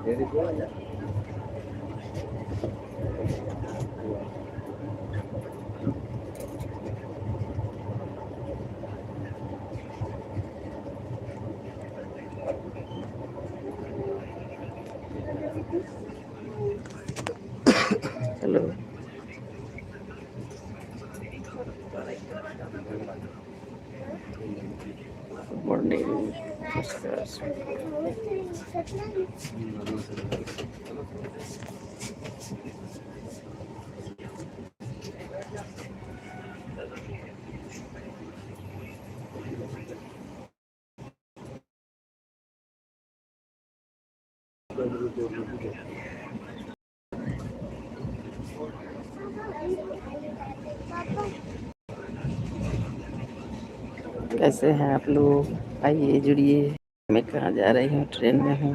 Hello, good morning. कैसे हैं आप लोग? आइए जुड़िए। मैं कहाँ जा रही हूँ? ट्रेन में हूँ।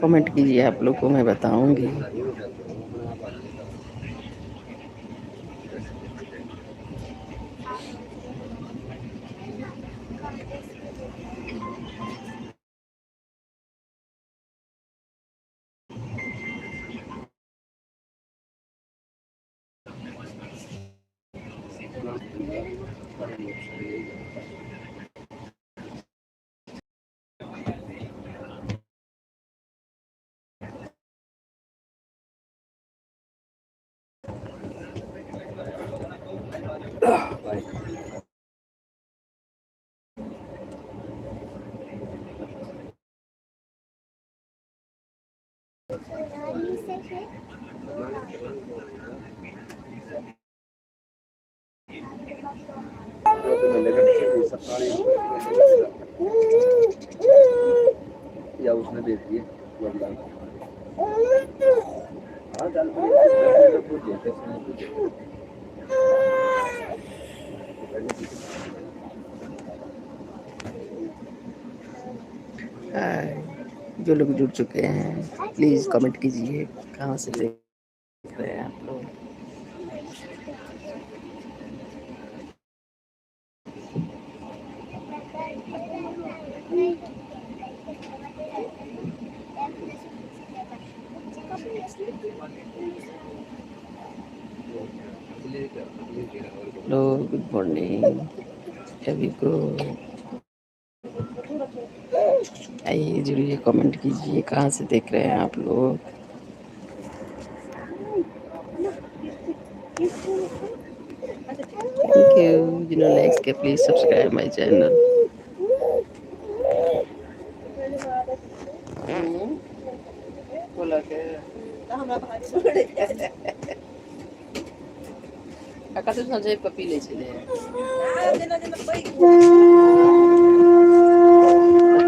कमेंट कीजिए, आप लोग को मैं बताऊंगी। या उसने दे दिए हाय, जो लोग जुड़ चुके हैं प्लीज कमेंट कीजिए, कहाँ से देख रहे हैं आप लोग। हेलो, गुड मॉर्निंग सभी को। आइए जुड़िए, कमेंट कीजिए, कहाँ से देख रहे हैं आप लोग। Thank you. जिन्होंने लाइक्स किया प्लीज सब्सक्राइब माय चैनल। बोला के काका तो समझे पपी ले चले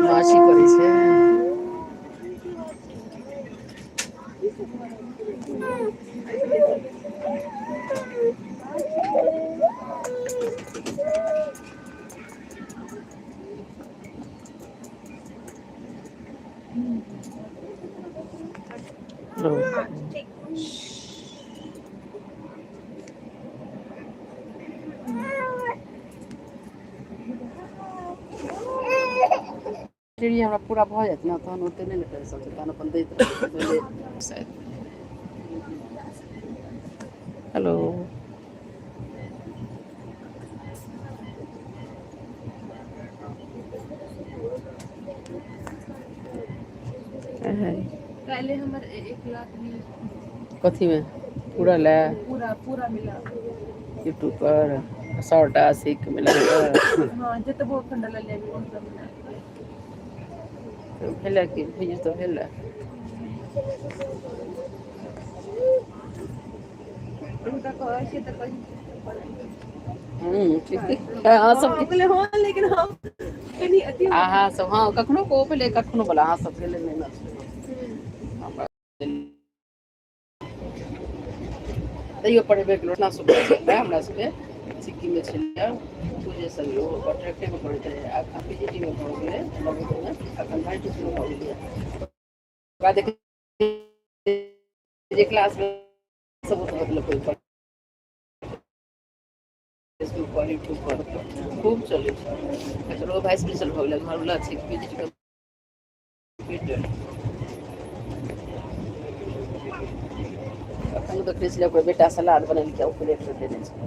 मासी करै छै। हमरा पूरा भऽ जायत ने तहन ओते नहि ने कर सकते, तहन अपन दैत रहबै शायद। हेलो, पहले हमर 1 लाख कथी में पूरा लै पूरा मिला यूट्यूब पर 100टा 80 के मिला हां जतबो खंड ले लेबे ओ सब मिला तो भेला कि भेज तो भेला उनका कहै छै त कहि ठीक है। हाँ सब बोले हाँ लेकिन हम कनी अति हाँ सब हाँ कखनो को पहले कखनो बोला हाँ सब गेले नहीं ना तैयो पढ़ेबे के लोटना सुविधा है हमरा सबके सिक्किम में छलिया पूजे सब यो कॉन्ट्रैक्टे में पढ़ते रहे आ पीजीटी में पढ़ गए लगभग में अखन भाई ट्यूशन हो गया बाद देख जे क्लास में सब मतलब कोई फेसबुक पर यूट्यूब पर खूब चले अच्छा भाई स्पेशल हो गेल घर वाला अच्छे की अखन देखै छलियै ओकर बेटा सलाद बनेलकै ओ प्लेट में देने छै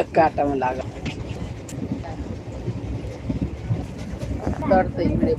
काटा में लागल डरते इकडे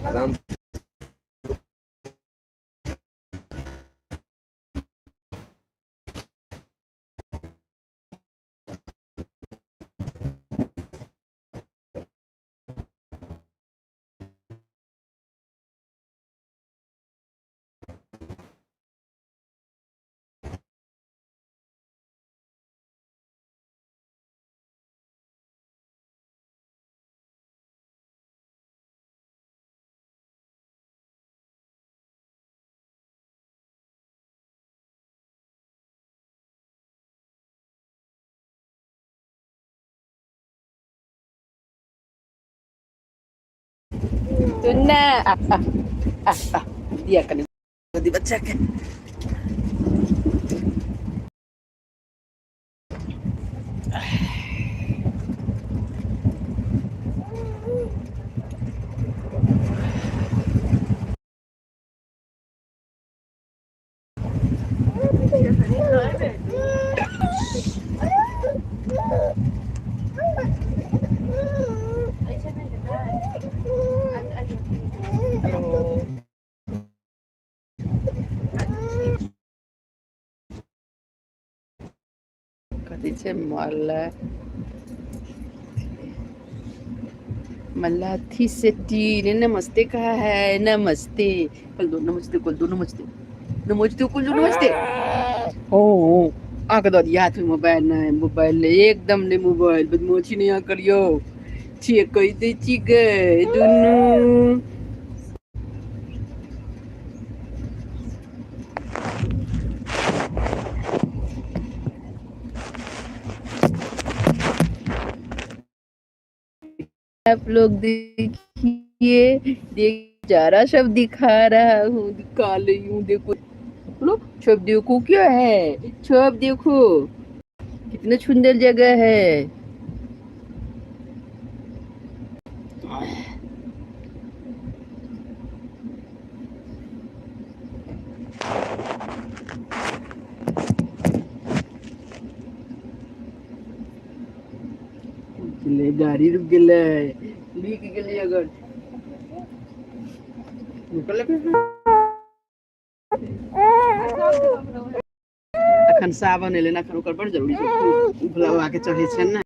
आराम तो ना दिया कने बच्चा के कथी छै मल्लाथी सेट्टी ने नमस्ते कहा है नमस्ते कल दो नमस्ते ओ आके दो दिया हाथ में मोबाइल ने एकदम ने मोबाइल बदमाशी नहीं करियो छे कह दे छी गे दुनू आप लोग देखिए देख जारा सब दिखा रहा हूँ दिखा रही हूँ देखो लोग सब देखो क्या है सब देखो कितना सुंदर जगह है गाड़ी रुक गेलै लिख गेलै अगर अखन सावन एलै अखन ओकर बड़ जरूरी छै भोला बाबा के चढ़ै छै ने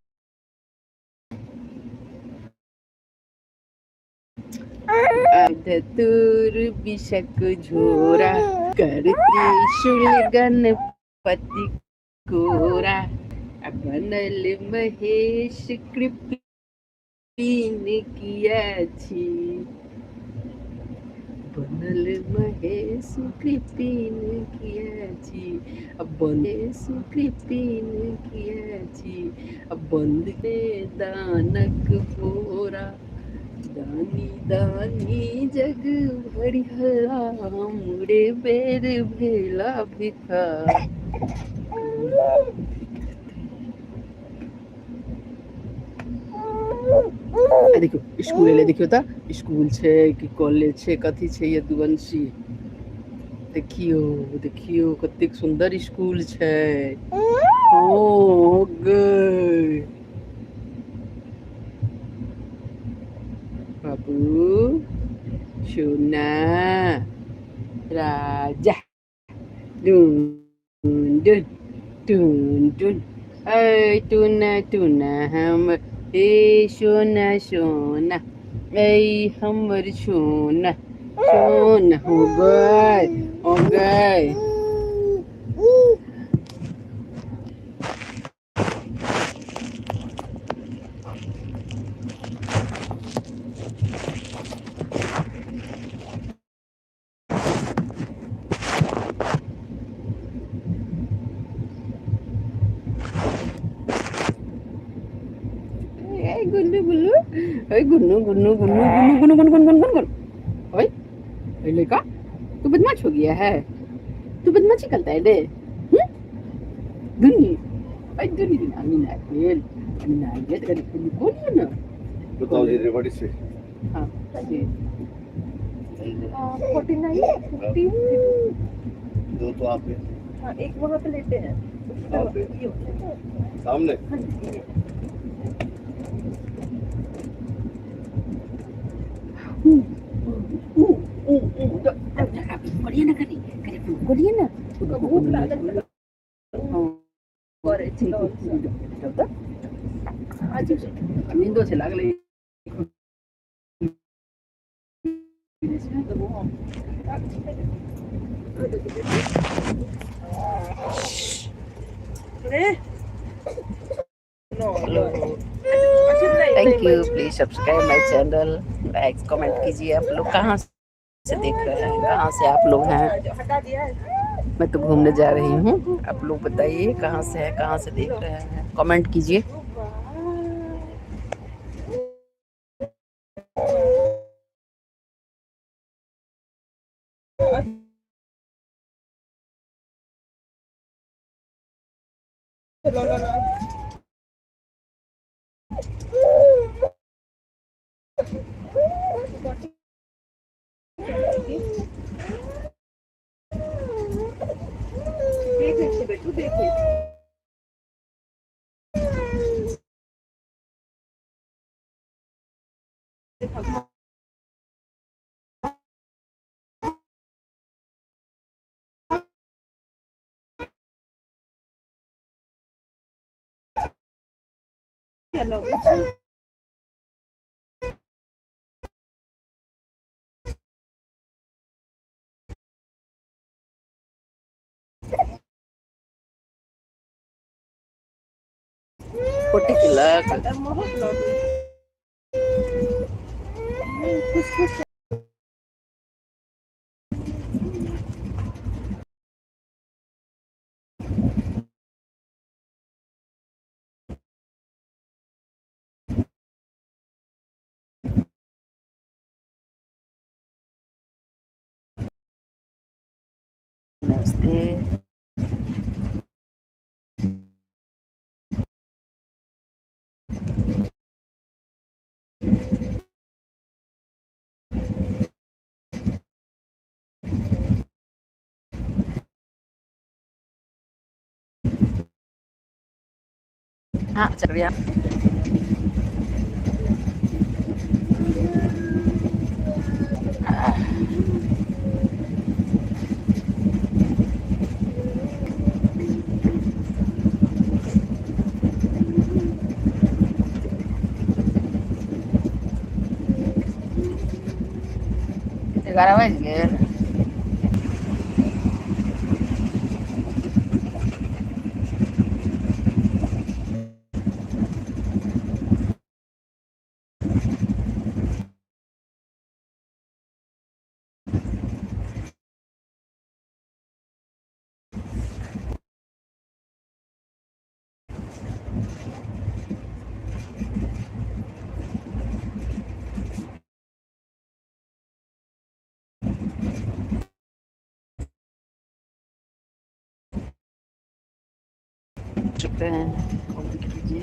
धतूर बिशक झोरा कर त्रिशूल गणपति कोरा बनल महेश कृपिन किया छी बनल महेश कृपिन किया छी कृपिन किया छी बंद दानक पोरा दानी दानी जग भरिहरा मुड़े बेर भेला भिखा देखियो स्कूल ले देखियो त स्कूल छै कि कॉलेज छै कथी छै यदुवंशी देखियो देखियो कतेक सुंदर स्कूल छै ओ गई बाबू सोना राजा डुन डुन डुन डुन ऐ टूना टूना हम ए सोना सोना ऐ हमर सोना सोना हो गए हो गए गुन्नू गुन्नू ओए गुन्नू गुन्नू गुन्नू गुन्नू गुन्नू गुन्नू गुन्नू गुन्नू ओए ओए लड़का तू बदमाश हो गया है तू बदमाशी करता है रे दुन्नी ओए दुन्नी दुन्नी अमीना खेल अमीना ये तेरा दुन्नी कौन है ना बताओ जी व्हाट इज इट हां जी 49 50 दो तो आप पे हाँ एक वहाँ पे लेटे हैं आप पे सामने हाँ जी बढ़िया ना करी करे बढ़िया ना भूख लागल करे छिलो आज नींदो से लागले thank you please subscribe my channel like comment कीजिए आप लोग कहाँ से देख रहे हैं कहाँ से आप लोग हैं हटा दिया है मैं तो घूमने जा रही हूँ आप लोग बताइए कहाँ से है कहाँ से देख रहे हैं कमेंट कीजिए देखे बेटू देखे चलो फोटी तिलक नमस्ते हाँ चल रही 11 वाज गेल। चुके हैं, कॉल कीजिए।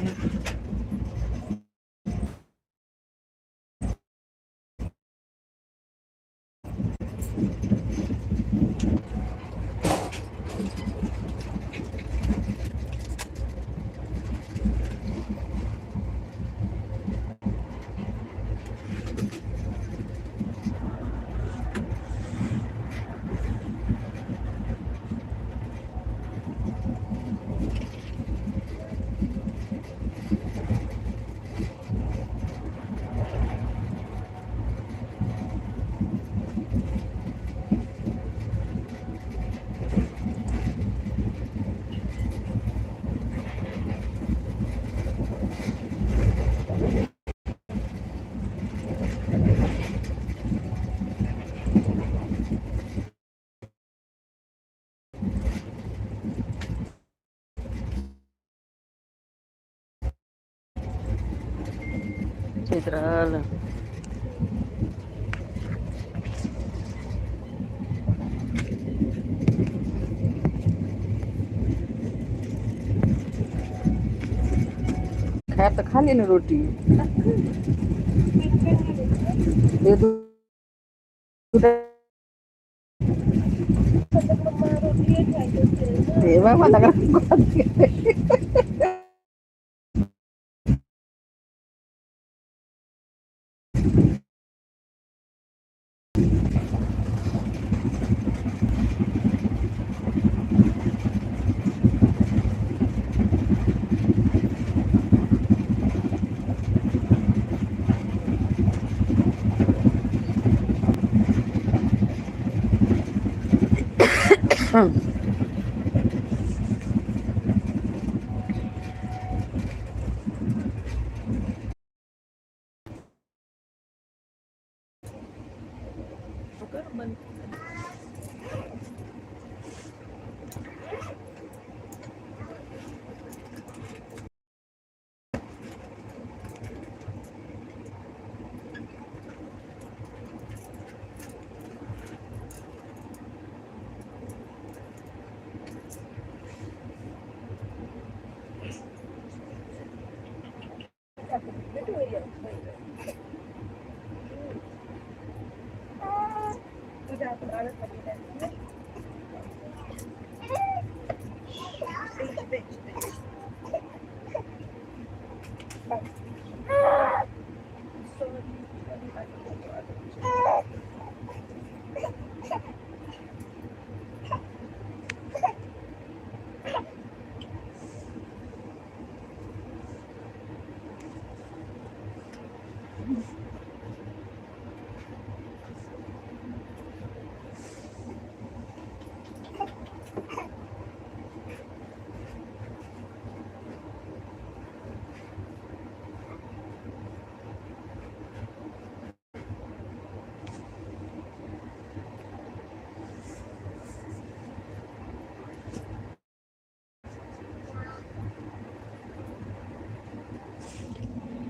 चित्रल खाए तो खा ली ना रोटी। ये बाबा लग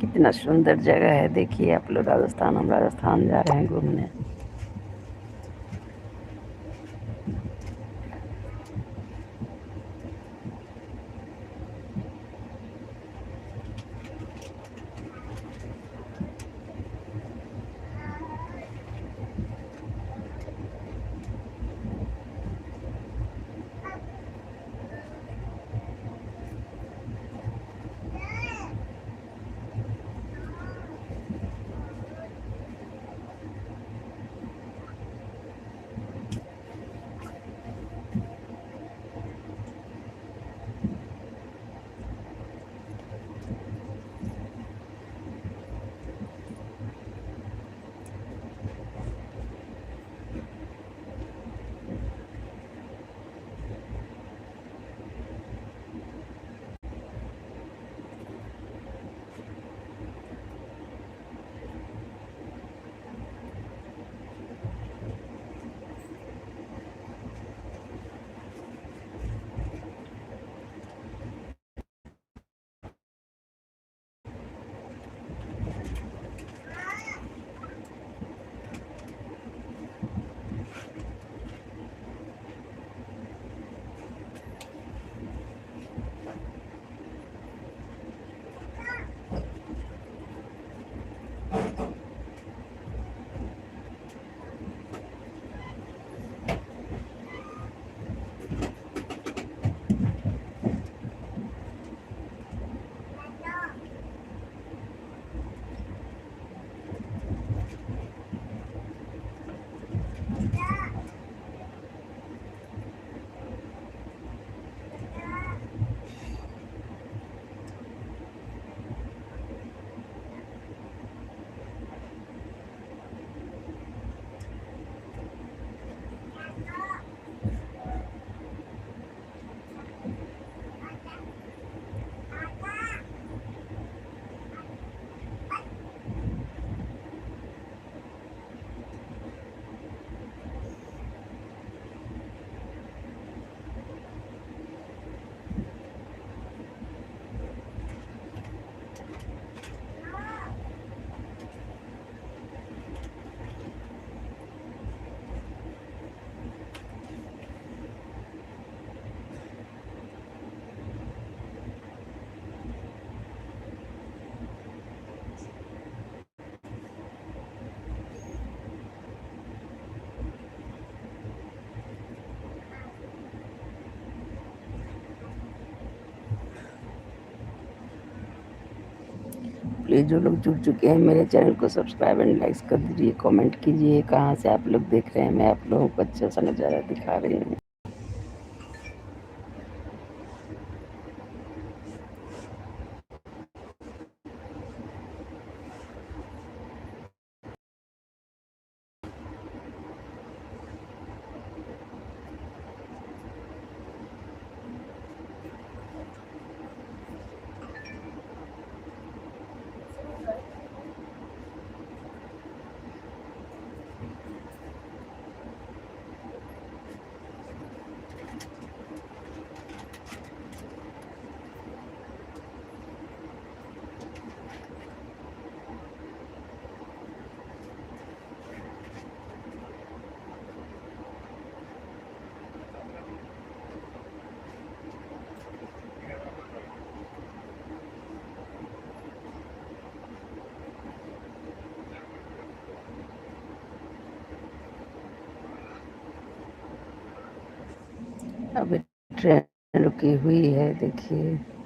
कितना सुंदर जगह है। देखिए आप लोग राजस्थान, हम राजस्थान जा रहे हैं घूमने। प्लीज़ जो लोग जुड़ चुके हैं मेरे चैनल को सब्सक्राइब एंड लाइक कर दीजिए, कमेंट कीजिए कहाँ से आप लोग देख रहे हैं। मैं आप लोगों को अच्छा सा नज़ारा दिखा रही हूँ। अभी ट्रेन रुकी हुई है, देखिए।